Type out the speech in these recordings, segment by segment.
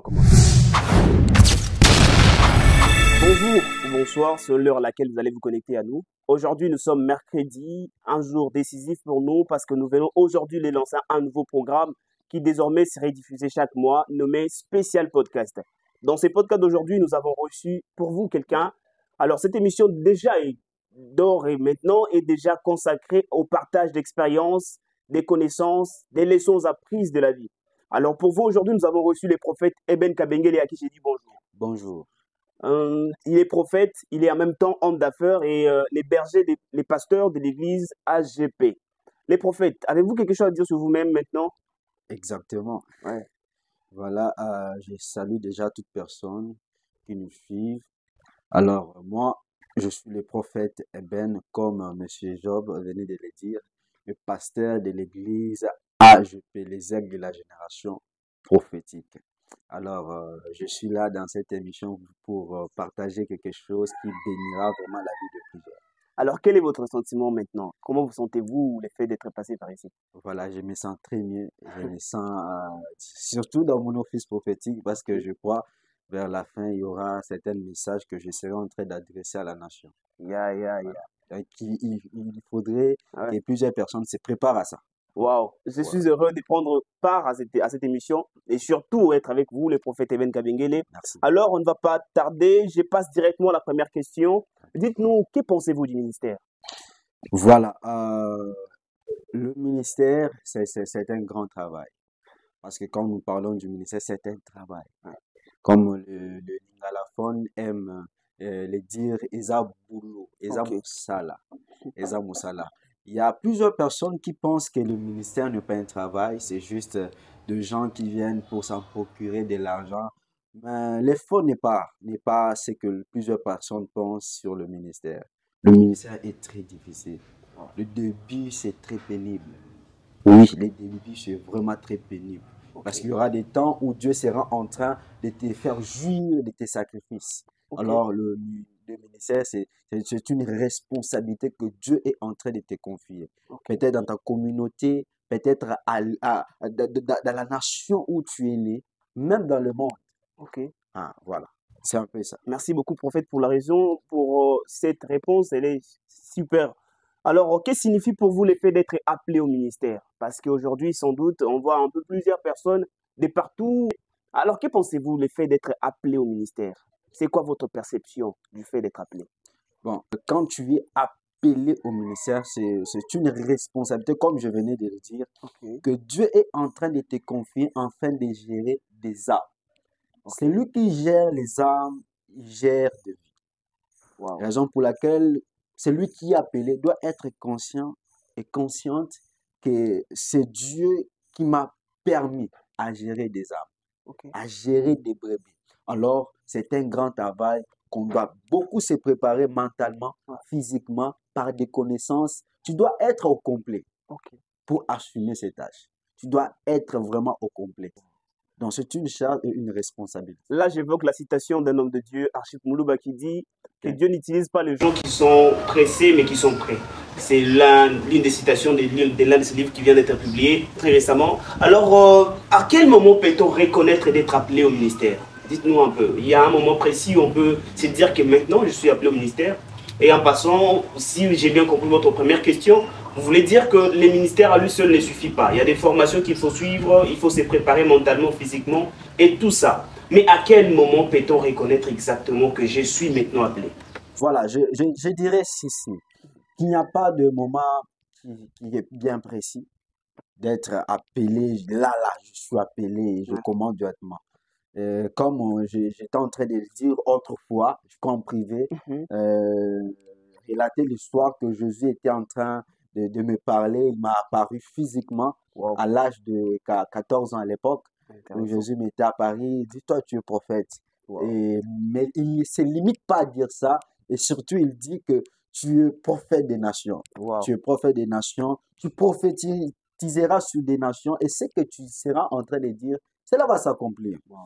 Bonjour ou bonsoir, c'est l'heure à laquelle vous allez vous connecter à nous. Aujourd'hui, nous sommes mercredi, un jour décisif pour nous parce que nous venons aujourd'hui les lancer un nouveau programme qui désormais serait diffusé chaque mois, nommé Spécial Podcast. Dans ces podcasts d'aujourd'hui, nous avons reçu pour vous quelqu'un. Alors, cette émission déjà est d'or et maintenant est déjà consacrée au partage d'expériences, des connaissances, des leçons apprises de la vie. Alors, pour vous, aujourd'hui, nous avons reçu les prophètes Eben Kabengele à qui j'ai dit bonjour. Bonjour. Il est prophète, il est en même temps homme d'affaires et les bergers, les pasteurs de l'église AGP. Les prophètes, avez-vous quelque chose à dire sur vous-même maintenant? Exactement. Ouais. Voilà, je salue déjà toute personne qui nous suit. Alors, moi, je suis le prophète Eben, comme Monsieur Job venait de le dire, le pasteur de l'église AGP, les aigles de la génération prophétique. Alors, je suis là dans cette émission pour partager quelque chose qui bénira vraiment la vie de plusieurs. Alors, quel est votre sentiment maintenant? Comment vous sentez-vous le fait d'être passé par ici? Voilà, je me sens très mieux. Je me sens surtout dans mon office prophétique parce que je crois vers la fin, il y aura certains messages que je serai en train d'adresser à la nation. Yeah. Donc, il faudrait Ouais. que plusieurs personnes se préparent à ça. Waouh, je Voilà. suis heureux de prendre part à cette émission et surtout être avec vous, le prophète Eben Kabengele. Merci. Alors, on ne va pas tarder, je passe directement à la première question. Dites-nous, que pensez-vous du ministère? Voilà, le ministère, c'est un grand travail. Parce que quand nous parlons du ministère, c'est un travail. Comme le lingalaphone aime le dire, Eza Boulot, Eza Ok. Moussala, Eza Moussala. Il y a plusieurs personnes qui pensent que le ministère n'est pas un travail, c'est juste de gens qui viennent pour s'en procurer de l'argent. Mais l'effort n'est pas ce que plusieurs personnes pensent sur le ministère. Le ministère est très difficile. Le début, c'est très pénible. Oui, le début, c'est vraiment très pénible. Parce qu'il y aura des temps où Dieu sera en train de te faire jouir de tes sacrifices. Ok. Alors, le ministère, c'est une responsabilité que Dieu est en train de te confier. Ok. Peut-être dans ta communauté, peut-être dans la nation où tu es né, même dans le monde. Ok. Ah, voilà, c'est un peu ça. Merci beaucoup, prophète, pour la raison, pour cette réponse. Elle est super. Alors, qu'est-ce que signifie pour vous l'effet d'être appelé au ministère? Parce qu'aujourd'hui, sans doute, on voit un peu plusieurs personnes de partout. Alors, que pensez-vous l'effet d'être appelé au ministère? C'est quoi votre perception du fait d'être appelé? Bon, quand tu es appelé au ministère, c'est une responsabilité, comme je venais de le dire, Ok. que Dieu est en train de te confier afin de gérer des âmes. Ok. Celui qui gère les âmes, il gère de vie. Wow. Raison pour laquelle celui qui est appelé doit être conscient et consciente que c'est Dieu qui m'a permis à gérer des âmes, Ok. à gérer des brebis. Alors, c'est un grand travail qu'on doit beaucoup se préparer mentalement, physiquement, par des connaissances. Tu dois être au complet Ok. pour assumer ces tâches. Tu dois être vraiment au complet. Donc, c'est une charge et une responsabilité. Là, j'évoque la citation d'un homme de Dieu, Archip Moulouba, qui dit que Ok. Dieu n'utilise pas les gens qui sont pressés, mais qui sont prêts. C'est l'une des citations de l'un de ces livres qui vient d'être publié très récemment. Alors, à quel moment peut-on reconnaître d'être appelé au ministère? Dites-nous un peu. Il y a un moment précis où on peut se dire que maintenant, je suis appelé au ministère. Et en passant, si j'ai bien compris votre première question, vous voulez dire que le ministère à lui seul ne suffit pas. Il y a des formations qu'il faut suivre, il faut se préparer mentalement, physiquement, et tout ça. Mais à quel moment peut-on reconnaître exactement que je suis maintenant appelé? Voilà, je dirais ceci, qu'il n'y a pas de moment qui est bien précis d'être appelé, là, je suis appelé, je Ouais. commande directement. Comme j'étais en train de le dire autrefois, je crois en privé, Mhm. relater l'histoire que Jésus était en train de me parler, il m'a apparu physiquement Wow. à l'âge de 14 ans à l'époque, où Intéressant. Jésus m'était apparu, il dit, toi tu es prophète. Wow. Mais il ne se limite pas à dire ça, et surtout il dit que tu es prophète des nations. Wow. Tu es prophète des nations, tu prophétiseras sur des nations, et ce que tu seras en train de dire, cela va s'accomplir. Wow.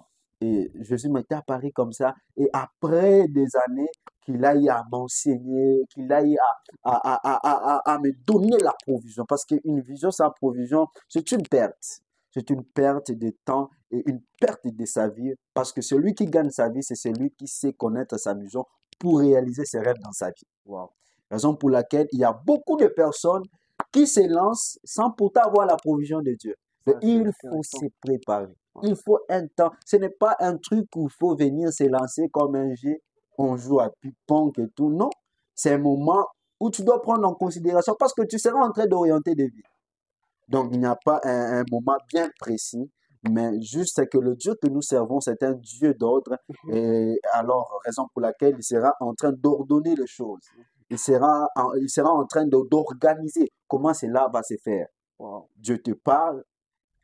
Et Jésus m'était apparu comme ça. Et après des années, qu'il aille à m'enseigner, qu'il aille à me donner la provision. Parce qu'une vision sans provision, c'est une perte. c'est une perte de temps et une perte de sa vie parce que celui qui gagne sa vie, c'est celui qui sait connaître sa mission pour réaliser ses rêves dans sa vie. Wow. Raison pour laquelle il y a beaucoup de personnes qui se lancent sans pourtant avoir la provision de Dieu. Mais il faut se préparer. Il faut un temps. Ce n'est pas un truc où il faut venir se lancer comme un jeu. On joue à ping-pong et tout. Non. C'est un moment où tu dois prendre en considération parce que tu seras en train d'orienter des vies. Donc, il n'y a pas un moment bien précis, mais juste que le Dieu que nous servons, c'est un Dieu d'ordre. Et alors, raison pour laquelle il sera en train d'ordonner les choses. Il sera en train d'organiser comment cela va se faire. Wow. Dieu te parle,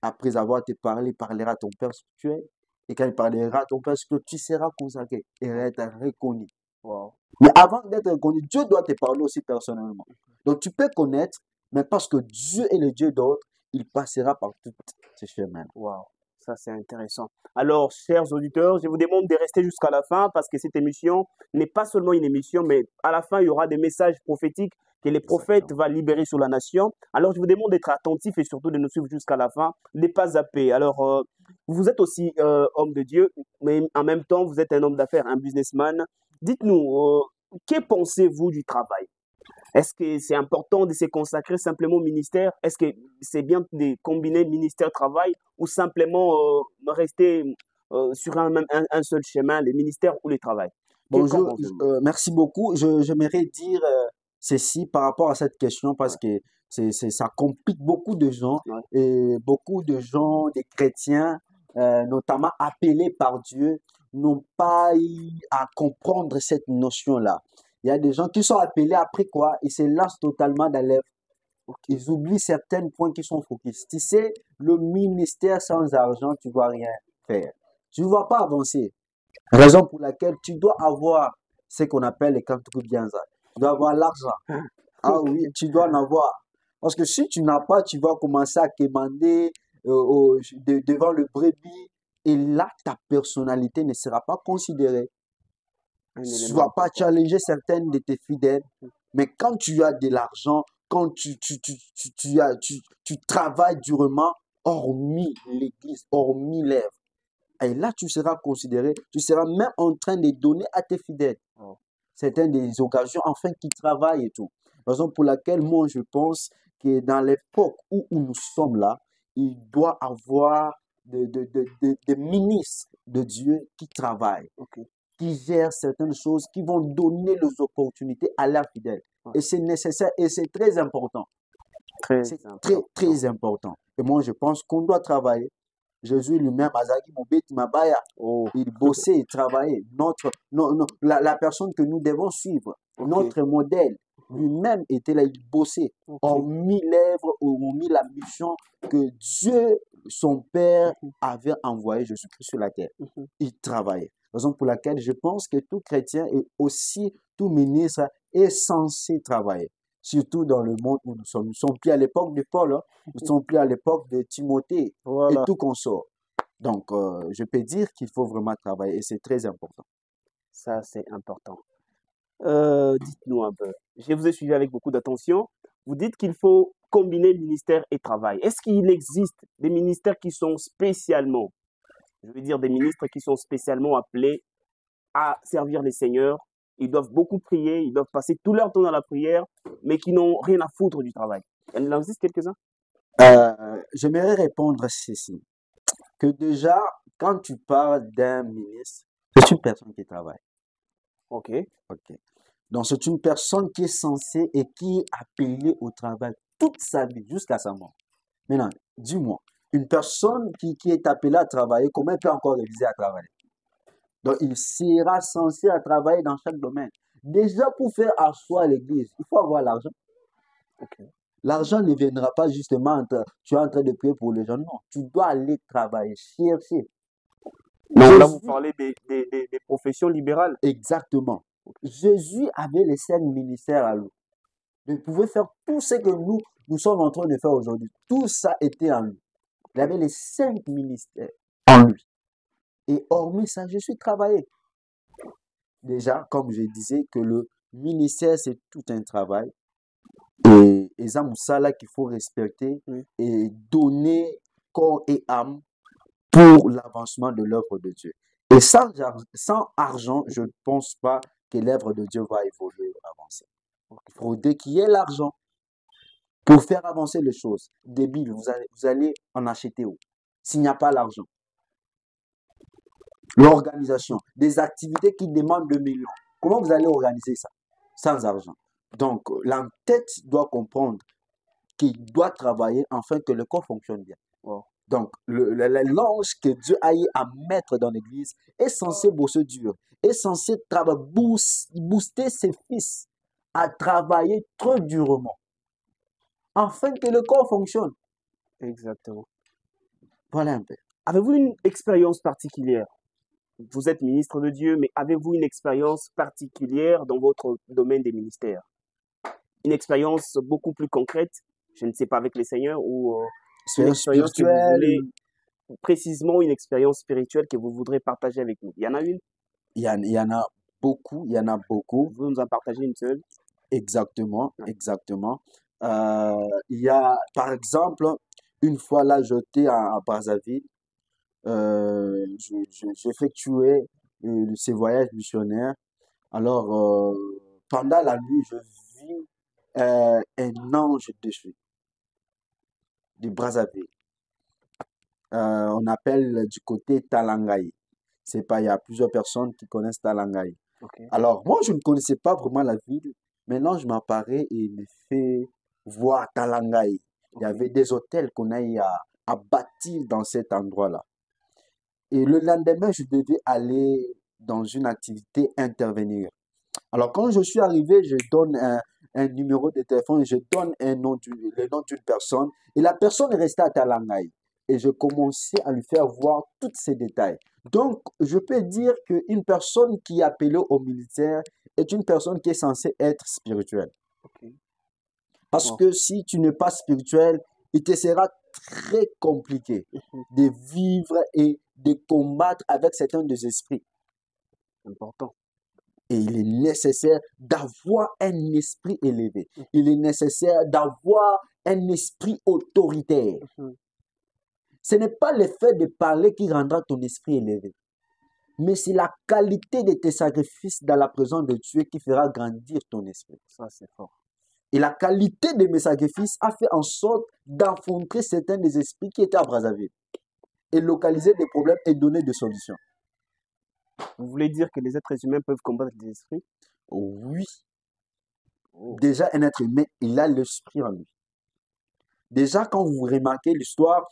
après avoir te parlé, il parlera à ton Père spirituel. Et quand il parlera à ton Père spirituel, tu seras consacré et être reconnu. Wow. Mais avant d'être reconnu, Dieu doit te parler aussi personnellement. Donc tu peux connaître, mais parce que Dieu est le Dieu d'autre, il passera par tous ces chemins. Wow, ça c'est intéressant. Alors, chers auditeurs, je vous demande de rester jusqu'à la fin parce que cette émission n'est pas seulement une émission, mais à la fin, il y aura des messages prophétiques que les prophètes vont libérer sur la nation. Alors, je vous demande d'être attentifs et surtout de nous suivre jusqu'à la fin, de ne pas zapper. Alors, vous êtes aussi homme de Dieu, mais en même temps, vous êtes un homme d'affaires, un businessman. Dites-nous, que pensez-vous du travail? Est-ce que c'est important de se consacrer simplement au ministère? Est-ce que c'est bien de combiner ministère-travail ou simplement rester sur un seul chemin, le ministère ou le travail? Bonjour, merci beaucoup. J'aimerais dire ceci par rapport à cette question parce que ça complique beaucoup de gens et beaucoup de gens, des chrétiens, notamment appelés par Dieu, n'ont pas eu à comprendre cette notion-là. Il y a des gens qui sont appelés après quoi? Ils se lancent totalement dans l'œuvre. Ils oublient certains points qui sont focus. Tu sais, le ministère sans argent, tu ne vas rien faire. Tu ne vas pas avancer. Raison pour laquelle tu dois avoir ce qu'on appelle les kantukubianza. Tu dois avoir l'argent. Ah oui, tu dois en avoir. Parce que si tu n'as pas, tu vas commencer à quémander devant le brebis. Et là, ta personnalité ne sera pas considérée. Tu ne vas pas challenger certaines de tes fidèles. Mais quand tu as de l'argent, quand tu travailles durement, hormis l'église, hormis l'œuvre, et là, tu seras considéré, tu seras même en train de donner à tes fidèles. Certaines des occasions, enfin, qui travaillent et tout. Raison pour laquelle, moi, je pense que dans l'époque où nous sommes là, il doit y avoir des ministres de Dieu qui travaillent, qui gèrent certaines choses, qui vont donner les opportunités à leurs fidèles. Et c'est nécessaire et c'est très important. C'est très, très important. Et moi, je pense qu'on doit travailler. Jésus lui-même, Azaki Moubeti Mabaya, il bossait, il travaillait. La personne que nous devons suivre, notre modèle, lui-même était là, il bossait. On mit l'œuvre, on mit la mission que Dieu, son Père, avait envoyé Jésus-Christ sur la terre. Il travaillait. Raison pour laquelle je pense que tout chrétien et aussi tout ministre est censé travailler. Surtout dans le monde où nous sommes. Nous ne sommes plus à l'époque de Paul, hein. Nous ne sommes plus à l'époque de Timothée et tout consort. Donc, je peux dire qu'il faut vraiment travailler et c'est très important. Ça, c'est important. Dites-nous un peu. Je vous ai suivi avec beaucoup d'attention. Vous dites qu'il faut combiner ministère et travail. Est-ce qu'il existe des ministères qui sont spécialement, je veux dire des ministres qui sont spécialement appelés à servir les seigneurs? Ils doivent beaucoup prier, ils doivent passer tout leur temps dans la prière, mais qui n'ont rien à foutre du travail. Il en existe quelques-uns? J'aimerais répondre ceci. Que déjà, quand tu parles d'un ministre, c'est une personne qui travaille. Ok. Donc, c'est une personne qui est censée et qui est appelée au travail toute sa vie, jusqu'à sa mort. Maintenant, dis-moi, une personne qui est appelée à travailler, comment elle peut encore réaliser à travailler? Donc, il sera censé à travailler dans chaque domaine. Déjà, pour faire asseoir l'église, il faut avoir l'argent. L'argent ne viendra pas justement, tu es en train de prier pour les gens. Non, tu dois aller travailler, chercher. Donc là, vous parlez des professions libérales. Exactement. Jésus avait les 5 ministères à lui. Il pouvait faire tout ce que nous sommes en train de faire aujourd'hui. Tout ça était en lui. Il avait les 5 ministères en lui. Et hormis ça, je suis travaillé. Déjà, comme je disais, que le ministère, c'est tout un travail. Et ça, qu'il faut respecter et donner corps et âme pour l'avancement de l'œuvre de Dieu. Et sans argent, je ne pense pas que l'œuvre de Dieu va évoluer ou avancer. Il faudrait qu'il y ait l'argent pour faire avancer les choses. Des billes, vous allez en acheter où? S'il n'y a pas l'argent. L'organisation, des activités qui demandent 2 millions. Comment vous allez organiser ça sans argent? Donc, la tête doit comprendre qu'il doit travailler afin que le corps fonctionne bien. Wow. Donc, l'ange que Dieu a eu à mettre dans l'église est censé bosser dur, est censé booster ses fils à travailler trop durement afin que le corps fonctionne. Exactement. Voilà un peu. Avez-vous une expérience particulière? Vous êtes ministre de Dieu, mais avez-vous une expérience particulière dans votre domaine des ministères? Une expérience beaucoup plus concrète, je ne sais pas, avec les seigneurs, ou une expérience que vous voulez, précisément une expérience spirituelle que vous voudrez partager avec nous. Il y en a une? Il y en a beaucoup, il y en a beaucoup. Vous nous en partagez une seule? Exactement, exactement. Il y a, par exemple, une fois là, j'étais à Brazzaville, j'effectuais ces voyages missionnaires. Alors, pendant la nuit, je vis un ange dessus, du Brazzaville. On appelle du côté Talangaï. C'est pas, il y a plusieurs personnes qui connaissent Talangaï. Okay. Alors, moi, je ne connaissais pas vraiment la ville. Maintenant, je m'apparais et il me fait voir Talangaï. Il y avait des hôtels qu'on a eu à bâtir dans cet endroit-là. Et le lendemain, je devais aller dans une activité, intervenir. Alors, quand je suis arrivé, je donne un numéro de téléphone, je donne le nom d'une personne. Et la personne est restée à Talangaï. Et je commençais à lui faire voir tous ces détails. Donc, je peux dire qu'une personne qui est appelée au militaire est une personne qui est censée être spirituelle. Okay. Parce que si tu n'es pas spirituel, il te sera très compliqué de vivre et de combattre avec certains des esprits. Important. Et il est nécessaire d'avoir un esprit élevé. Il est nécessaire d'avoir un esprit autoritaire. Ce n'est pas le fait de parler qui rendra ton esprit élevé, mais c'est la qualité de tes sacrifices dans la présence de Dieu qui fera grandir ton esprit. Ça, c'est fort. Et la qualité de mes sacrifices a fait en sorte d'enfronter certains des esprits qui étaient à Brazzaville et localiser des problèmes et donner des solutions. Vous voulez dire que les êtres humains peuvent combattre les esprits? Oui. Déjà, un être humain, il a l'esprit en lui. Déjà, quand vous remarquez l'histoire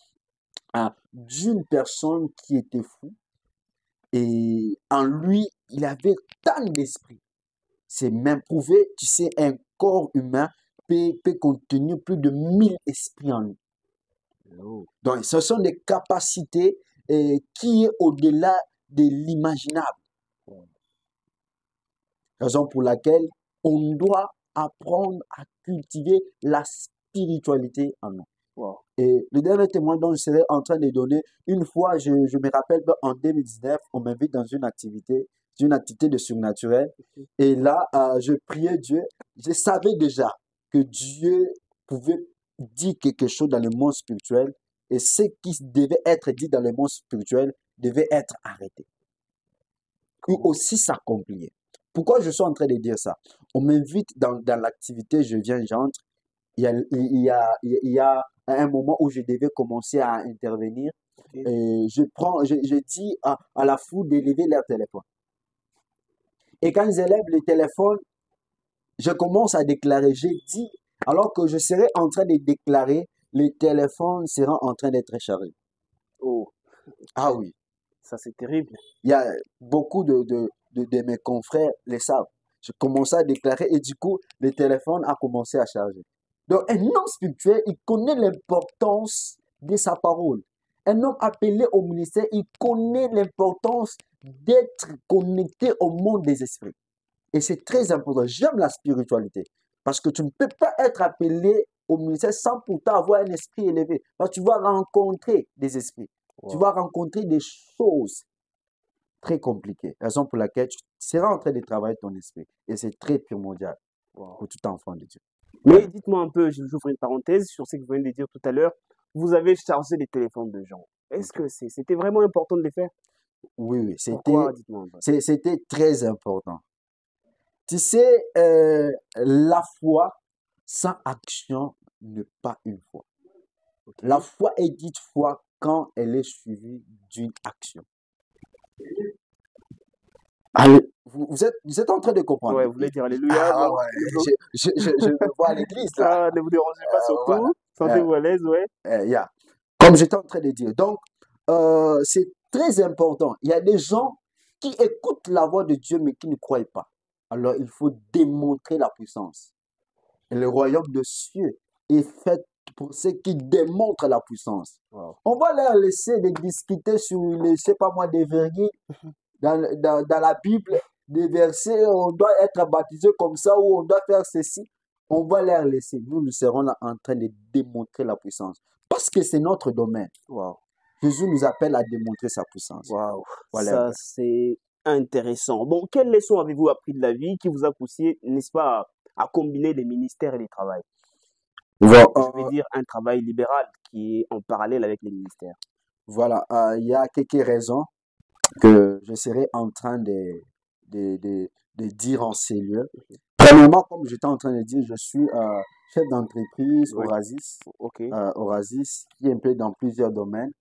d'une personne qui était fou, et en lui, il avait tant d'esprit. C'est même prouvé, tu sais, un corps humain peut contenir plus de 1000 esprits en lui. Donc, ce sont des capacités qui est au-delà de l'imaginable. Raison pour laquelle on doit apprendre à cultiver la spiritualité en nous. Wow. Et le dernier témoin dont je serai en train de donner, une fois, je me rappelle, en 2019, on m'invite dans une activité de surnaturel. Et là, je priais Dieu. Je savais déjà que Dieu pouvait dire quelque chose dans le monde spirituel et ce qui devait être dit dans le monde spirituel devait être arrêté. Et aussi s'accomplir. Pourquoi je suis en train de dire ça? On m'invite dans l'activité, je viens, j'entre. Il y a un moment où je devais commencer à intervenir. Et je dis à la foule d'élever leur téléphone. Et quand ils élèvent le téléphone, je commence à déclarer. J'ai dit, alors que je serai en train de déclarer, le téléphone sera en train d'être chargé. Oh. Ah oui. Ça, c'est terrible. Il y a beaucoup de mes confrères le savent. Je commençais à déclarer et du coup, le téléphone a commencé à charger. Donc, un homme spirituel, il connaît l'importance de sa parole. Un homme appelé au ministère, il connaît l'importance d'être connecté au monde des esprits. Et c'est très important. J'aime la spiritualité. Parce que tu ne peux pas être appelé au ministère sans pourtant avoir un esprit élevé. Parce que tu vas rencontrer des esprits. Wow. Tu vas rencontrer des choses très compliquées. Raison pour laquelle tu seras en train de travailler ton esprit. Et c'est très primordial pour tout enfant de Dieu. Mais dites-moi un peu, j'ouvre une parenthèse sur ce que vous venez de dire tout à l'heure. vous avez chargé les téléphones de gens. Est-ce Ok. que c'était vraiment important de les faire? Oui, oui, Pourquoi? Dites-moi un peu. c'était très important. Tu sais, la foi sans action n'est pas une foi. La Ok. foi est dite foi quand elle est suivie d'une action. Allez, vous êtes en train de comprendre. Ouais, vous voulez dire Alléluia, Ah non? ouais, Non. je me vois à l'église là. Ah, ne vous dérangez pas Voilà. surtout. Euh, Sentez-vous à l'aise, ouais. yeah. Comme j'étais en train de dire. Donc, c'est très important. Il y a des gens qui écoutent la voix de Dieu mais qui ne croient pas. Alors, il faut démontrer la puissance. Et le royaume de cieux est fait pour ceux qui démontrent la puissance. Wow. On va leur laisser de discuter sur, les, je sais pas moi, des virgules dans la Bible, des versets, on doit être baptisé comme ça ou on doit faire ceci. On va leur laisser. Nous serons là en train de démontrer la puissance. Parce que c'est notre domaine. Wow. Jésus nous appelle à démontrer sa puissance. Wow. Voilà un Ça, peu. c'est intéressant. Bon, quelle leçon avez-vous appris de la vie qui vous a poussé, n'est-ce pas, à combiner les ministères et les travails? Voilà, Je vais dire un travail libéral qui est en parallèle avec les ministères. voilà, il y a quelques raisons que je serai en train de, de dire en ces lieux. Premièrement, comme j'étais en train de dire, je suis chef d'entreprise Oui. Orasis, Ok. Orasis qui est un peu dans plusieurs domaines.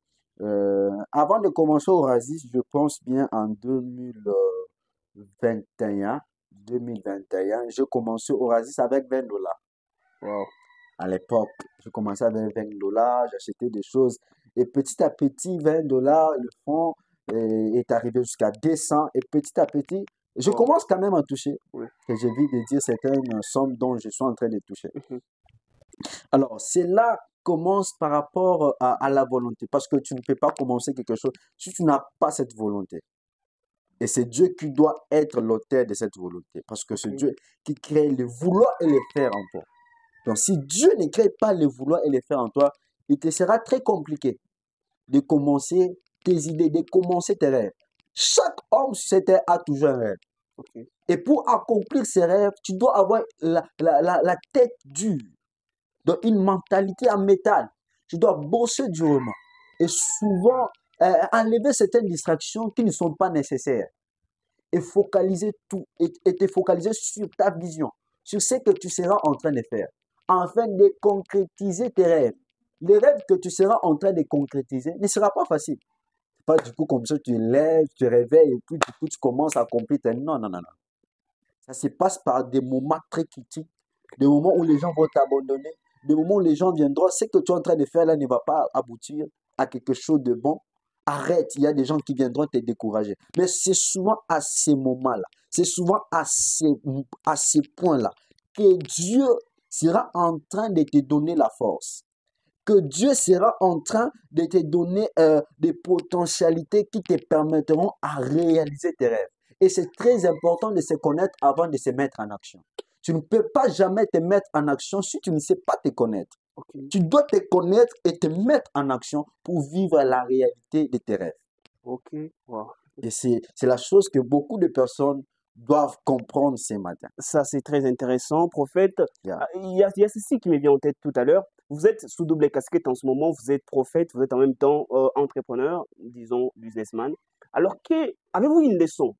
Avant de commencer Orasis, je pense bien en 2021, 2021, j'ai commencé Orasis avec $20. Wow. À l'époque, je commençais avec $20, j'achetais des choses. Et petit à petit, $20, le fonds est arrivé jusqu'à 200. Et petit à petit, je Wow. commence quand même à toucher. Oui. Que j'évite de dire certaines sommes dont je suis en train de toucher. Mhm. Alors, c'est là commence par rapport à la volonté. Parce que tu ne peux pas commencer quelque chose si tu n'as pas cette volonté. Et c'est Dieu qui doit être l'auteur de cette volonté. Parce que c'est Ok. Dieu qui crée le vouloir et le faire en toi. Donc, si Dieu ne crée pas le vouloir et le faire en toi, il te sera très compliqué de commencer tes idées, de commencer tes rêves. Chaque homme sur cette terre a toujours un rêve. Ok. Et pour accomplir ces rêves, tu dois avoir la tête dure, donc une mentalité en métal. Tu dois bosser durement. Et souvent, enlever certaines distractions qui ne sont pas nécessaires. Et focaliser tout, et te focaliser sur ta vision, sur ce que tu seras en train de faire, afin de concrétiser tes rêves. Les rêves que tu seras en train de concrétiser ne sera pas facile. Pas du coup comme ça, tu lèves, tu te réveilles et puis du coup tu commences à accomplir tes... Non, non, non, non. Ça se passe par des moments très critiques, des moments où les gens vont t'abandonner, des moments où les gens viendront. Ce que tu es en train de faire là ne va pas aboutir à quelque chose de bon. Arrête, il y a des gens qui viendront te décourager. Mais c'est souvent à ces moments-là, c'est souvent à ces points-là que Dieu sera en train de te donner la force, que Dieu sera en train de te donner des potentialités qui te permettront à réaliser tes rêves. Et c'est très important de se connaître avant de se mettre en action. Tu ne peux pas jamais te mettre en action si tu ne sais pas te connaître. Ok. Tu dois te connaître et te mettre en action pour vivre la réalité de tes rêves. Ok. Wow. Et c'est la chose que beaucoup de personnes doivent comprendre ce matin. Ça, c'est très intéressant, prophète. Yeah. Ah, il y a ceci qui me vient en tête tout à l'heure. Vous êtes sous double casquette en ce moment. Vous êtes prophète, vous êtes en même temps entrepreneur, disons businessman. Alors, avez-vous une leçon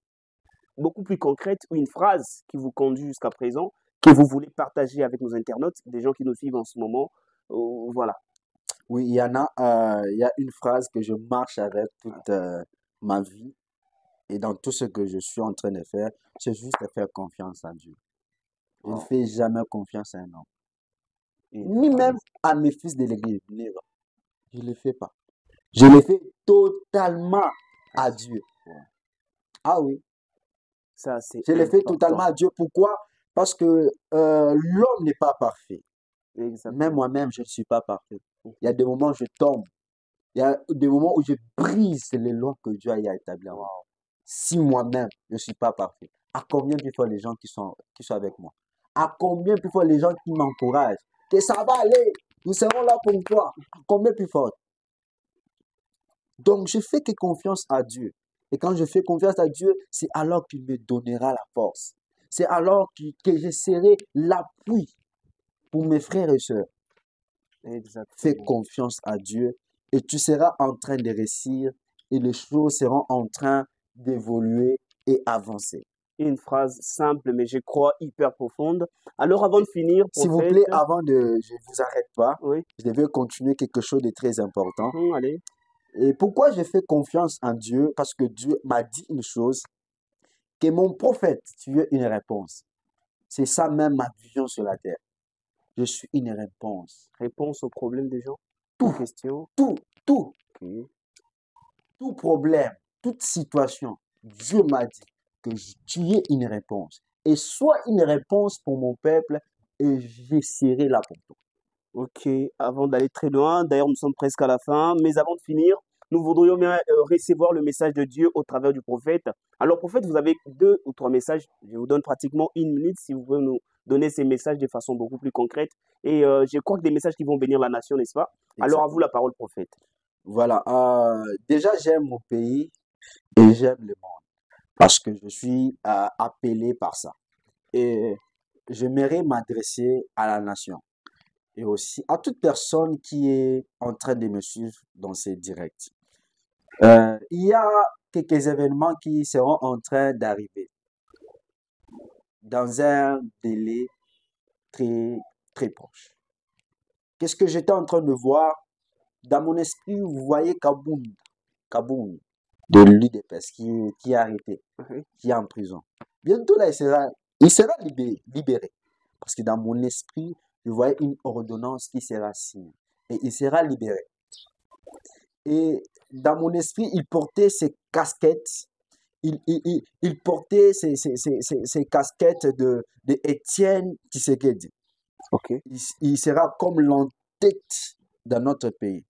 beaucoup plus concrète ou une phrase qui vous conduit jusqu'à présent, que vous voulez partager avec nos internautes, des gens qui nous suivent en ce moment? Voilà. Oui, il y a une phrase que je marche avec toute ma vie et dans tout ce que je suis en train de faire, c'est juste de faire confiance à Dieu. Je ne Wow. fais jamais confiance à un homme, Une ni même phrase. à mes fils de l'église. Je ne le fais pas. Je le fais totalement à Dieu. Wow. Ah oui, Ça, c'est je le fais totalement important. à Dieu. Pourquoi? Parce que l'homme n'est pas parfait. Même Exactement. moi-même, je ne suis pas parfait. Mhm. Il y a des moments où je tombe. Il y a des moments où je brise les lois que Dieu a établies en moi. Wow. Si moi-même, je ne suis pas parfait, à combien plus fort les gens qui sont avec moi? À combien plus fort les gens qui m'encouragent? Que ça va aller, nous serons là pour toi. À combien plus fort? Donc, je fais que confiance à Dieu. Et quand je fais confiance à Dieu, c'est alors qu'il me donnera la force. C'est alors que je serai l'appui pour mes frères et sœurs. Fais Exactement. confiance à Dieu et tu seras en train de réussir et les choses seront en train d'évoluer et avancer. Une phrase simple, mais je crois hyper profonde. Alors, avant de finir, S'il vous prophète, plaît, je vous arrête pas, oui, je vais continuer quelque chose de très important. allez, Et pourquoi je fais confiance en Dieu? Parce que Dieu m'a dit une chose, que mon prophète, tu es une réponse. C'est ça même ma vision sur la terre. Je suis une réponse. réponse aux problèmes des gens, aux Tout, questions. tout, tout, Ok. tout problème, toute situation, Dieu m'a dit que tu es une réponse. Et sois une réponse pour mon peuple et j'essaierai là pour toi. Ok, avant d'aller très loin, d'ailleurs nous sommes presque à la fin, mais avant de finir, nous voudrions bien recevoir le message de Dieu au travers du prophète. Alors prophète, vous avez 2 ou 3 messages, je vous donne pratiquement 1 minute si vous pouvez nous donner ces messages de façon beaucoup plus concrète. Et je crois que des messages qui vont bénir la nation, n'est-ce pas? Alors à vous Exactement. la parole prophète. Voilà. Déjà, j'aime mon pays et j'aime le monde parce que je suis appelé par ça. Et j'aimerais m'adresser à la nation et aussi à toute personne qui est en train de me suivre dans ces directs. Il y a quelques événements qui seront en train d'arriver dans un délai très, très proche. Qu'est-ce que j'étais en train de voir? Dans mon esprit, vous voyez Kaboum de l'UDPS qui est arrêté, Mhm. qui est en prison. Bientôt là, il sera libéré. Parce que dans mon esprit, je voyais une ordonnance qui sera signée. Et il sera libéré. Et dans mon esprit, il portait ses casquettes. Il portait ses casquettes de Étienne Tshisekedi. Ok. Il sera comme l'entête dans notre pays.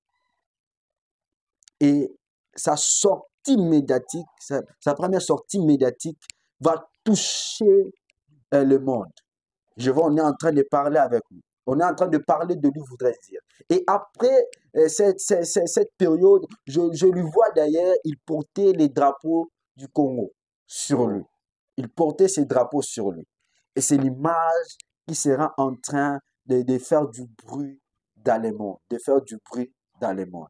Et sa sortie médiatique, sa première sortie médiatique va toucher le monde. On est en train de parler avec lui. On est en train de parler de lui, voudrais dire. Et après cette période, je lui vois d'ailleurs, il portait les drapeaux du Congo sur lui. Oh. Il portait ses drapeaux sur lui. Et c'est l'image qui sera en train de faire du bruit dans le monde, de faire du bruit dans le monde.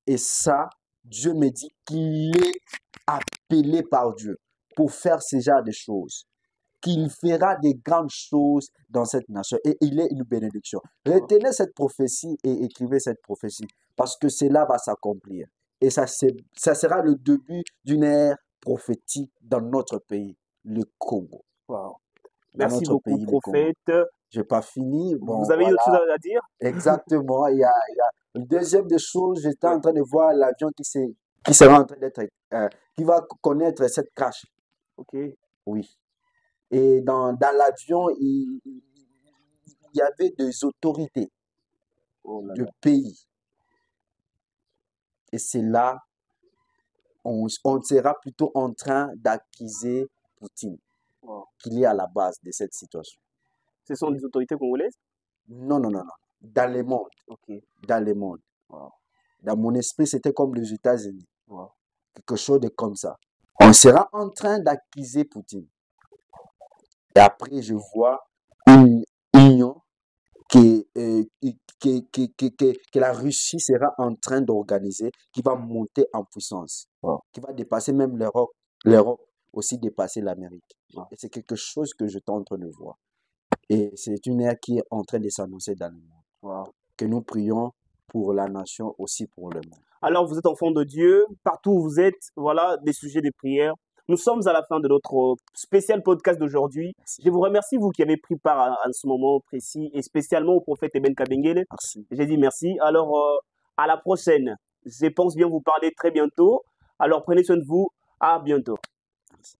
Et ça, Dieu me dit qu'il est appelé par Dieu pour faire ce genre de choses, qu'il fera des grandes choses dans cette nation et il est une bénédiction. Retenez cette prophétie et écrivez cette prophétie parce que cela va s'accomplir. Et ça sera le début d'une ère prophétique dans notre pays, le Congo. Wow. Dans Merci notre beaucoup pays, le Congo. prophète. Je n'ai pas fini. Vous Bon, avez une autre chose voilà. à dire? Exactement. Il y a une deuxième des choses, j'étais en train de voir l'avion qui sera en train d'être, qui va connaître cette crash. Ok. Oui. Et dans l'avion, il y avait des autorités Oh là de là. pays. Et c'est là, on sera plutôt en train d'accuser Poutine, Wow. qu'il est à la base de cette situation. Ce sont des autorités congolaises? Non, non, non, non. Dans le monde. Ok. Dans le monde. Wow. Dans mon esprit, c'était comme les États-Unis. Wow. Quelque chose de comme ça. On sera en train d'accuser Poutine. Et après, je vois une union que la Russie sera en train d'organiser, qui va monter en puissance, Wow. qui va dépasser même l'Europe aussi dépasser l'Amérique. Wow. Et c'est quelque chose que je suis en train de voir. Et c'est une ère qui est en train de s'annoncer dans le monde. Wow. Que nous prions pour la nation, aussi pour le monde. Alors, vous êtes enfant de Dieu, partout où vous êtes, voilà, des sujets de prière. Nous sommes à la fin de notre spécial podcast d'aujourd'hui. Merci. Je vous remercie, vous qui avez pris part à ce moment précis, et spécialement au prophète Eben Kabengele. Merci. J'ai dit merci. Alors, à la prochaine. Je pense bien vous parler très bientôt. Alors, prenez soin de vous. À bientôt. Merci.